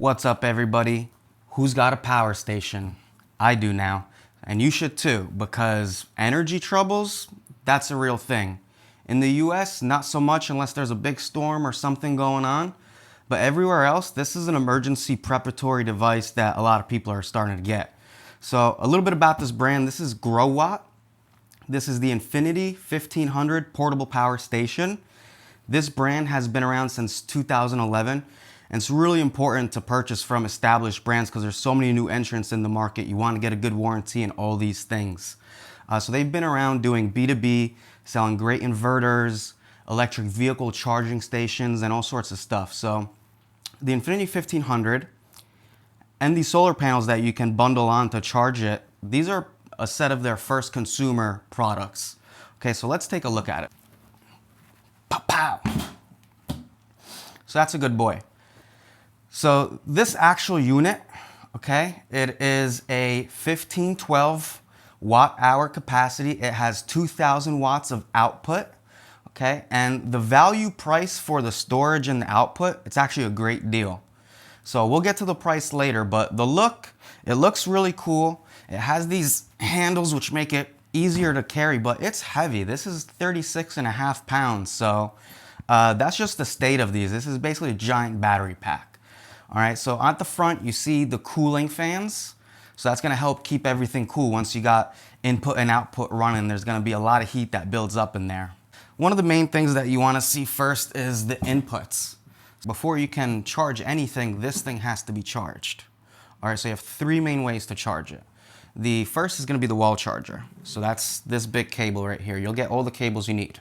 What's up, everybody? Who's got a power station? I do now, and you should too, because energy troubles, that's a real thing. In the US, not so much unless there's a big storm or something going on, but everywhere else, this is an emergency preparatory device that a lot of people are starting to get. So a little bit about this brand. This is Growatt. This is the Infinity 1500 portable power station. This brand has been around since 2011. And it's really important to purchase from established brands because there's so many new entrants in the market. You want to get a good warranty and all these things. So they've been around doing B2B, selling great inverters, electric vehicle charging stations, and all sorts of stuff. So the Infinity 1500 and these solar panels that you can bundle on to charge it, these are a set of their first consumer products. Okay, so let's take a look at it. Pow, pow. So that's a good boy. So this actual unit, okay, it is a 1512 watt hour capacity. It has 2000 watts of output, okay, and the value price for the storage and the output, it's actually a great deal. So we'll get to the price later, but the look, it looks really cool. It has these handles which make it easier to carry, but it's heavy. This is 36.5 pounds, so that's just the state of these. This is basically a giant battery pack. All right, so at the front, you see the cooling fans. So that's gonna help keep everything cool. Once you got input and output running, there's gonna be a lot of heat that builds up in there. One of the main things that you wanna see first is the inputs. Before you can charge anything, this thing has to be charged. All right, so you have three main ways to charge it. The first is gonna be the wall charger. So that's this big cable right here. You'll get all the cables you need.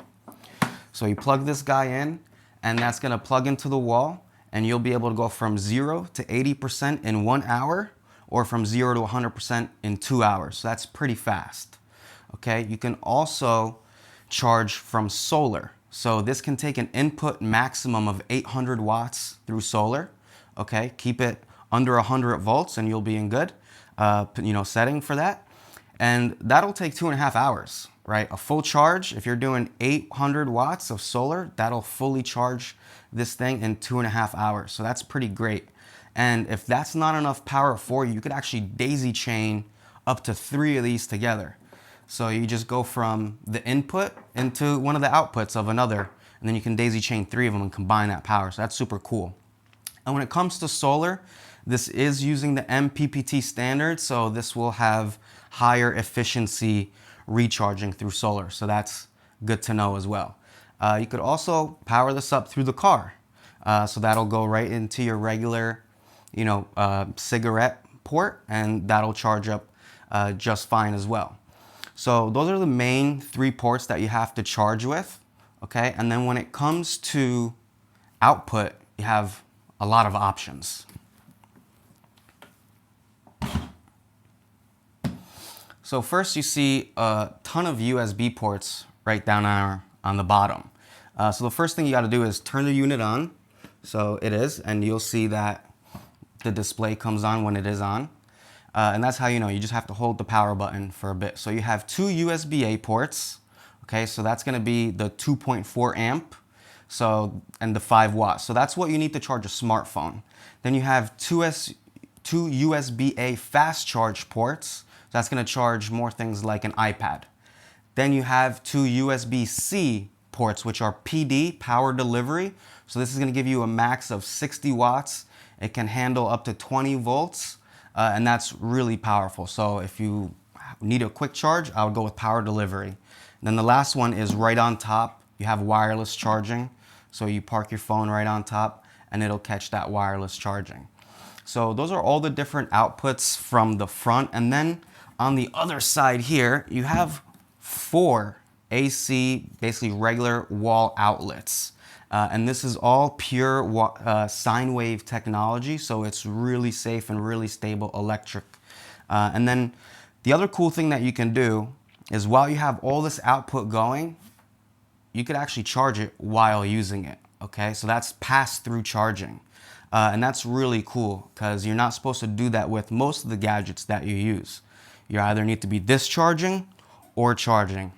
So you plug this guy in, and that's gonna plug into the wall, and you'll be able to go from 0 to 80% in 1 hour, or from 0 to 100% in 2 hours. So that's pretty fast. Okay, you can also charge from solar. So this can take an input maximum of 800 watts through solar. Okay, keep it under 100 volts and you'll be in good, setting for that. And that'll take 2.5 hours, right? A full charge, if you're doing 800 watts of solar, that'll fully charge this thing in 2.5 hours. So that's pretty great. And if that's not enough power for you, you could actually daisy chain up to 3 of these together. So you just go from the input into one of the outputs of another, and then you can daisy chain 3 of them and combine that power. So that's super cool. And when it comes to solar, this is using the MPPT standard, so this will have higher efficiency recharging through solar. So that's good to know as well. You could also power this up through the car. So that'll go right into your regular, cigarette port, and that'll charge up just fine as well. So those are the main 3 ports that you have to charge with, okay? And then when it comes to output, you have a lot of options. So first you see a ton of USB ports right down on the bottom. So the first thing you gotta do is turn the unit on. So it is, and you'll see that the display comes on when it is on. And that's how you know, you just have to hold the power button for a bit. So you have 2 USB-A ports, okay? So that's gonna be the 2.4 amp, and the 5 watts. So that's what you need to charge a smartphone. Then you have 2 USB-A fast charge ports. So that's gonna charge more things like an iPad. Then you have 2 USB-C ports, which are PD, power delivery. So this is gonna give you a max of 60 watts. It can handle up to 20 volts, and that's really powerful. So if you need a quick charge, I would go with power delivery. And then the last one is right on top. You have wireless charging. So you park your phone right on top, and it'll catch that wireless charging. So those are all the different outputs from the front. And then on the other side here, you have 4 AC, basically regular wall outlets. And this is all pure sine wave technology, so it's really safe and really stable electric. And then the other cool thing that you can do is while you have all this output going, you could actually charge it while using it, okay? So that's pass-through charging. And that's really cool because you're not supposed to do that with most of the gadgets that you use. You either need to be discharging or charging.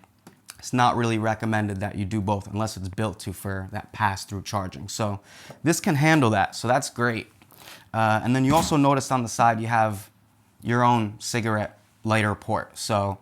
It's not really recommended that you do both unless it's built for that pass-through charging. So this can handle that, so that's great. And then you also notice on the side you have your own cigarette lighter port. So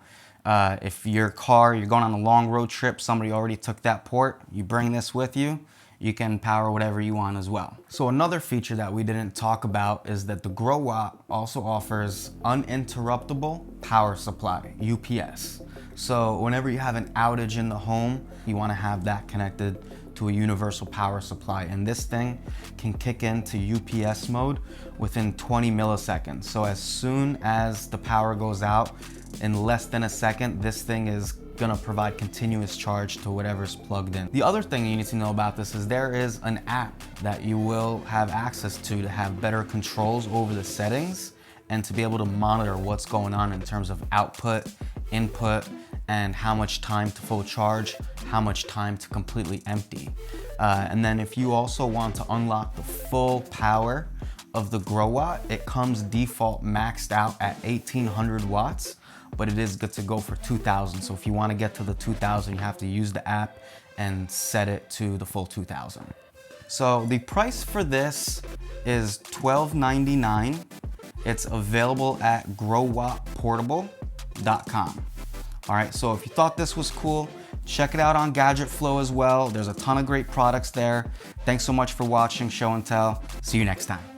if your car, you're going on a long road trip, somebody already took that port, you bring this with you, you can power whatever you want as well. So another feature that we didn't talk about is that the Growatt also offers uninterruptible power supply, UPS. So whenever you have an outage in the home, you want to have that connected to a universal power supply, and this thing can kick into UPS mode within 20 milliseconds. So as soon as the power goes out, in less than a second, this thing is gonna provide continuous charge to whatever's plugged in. The other thing you need to know about this is there is an app that you will have access to have better controls over the settings and to be able to monitor what's going on in terms of output, input, and how much time to full charge, how much time to completely empty. And then if you also want to unlock the full power of the Growatt, it comes default maxed out at 1800 watts, but it is good to go for 2000. So if you want to get to the 2000, you have to use the app and set it to the full 2000. So the price for this is $12.99. It's available at growattportable.com. All right, so if you thought this was cool, check it out on Gadget Flow as well. There's a ton of great products there. Thanks so much for watching Show and Tell. See you next time.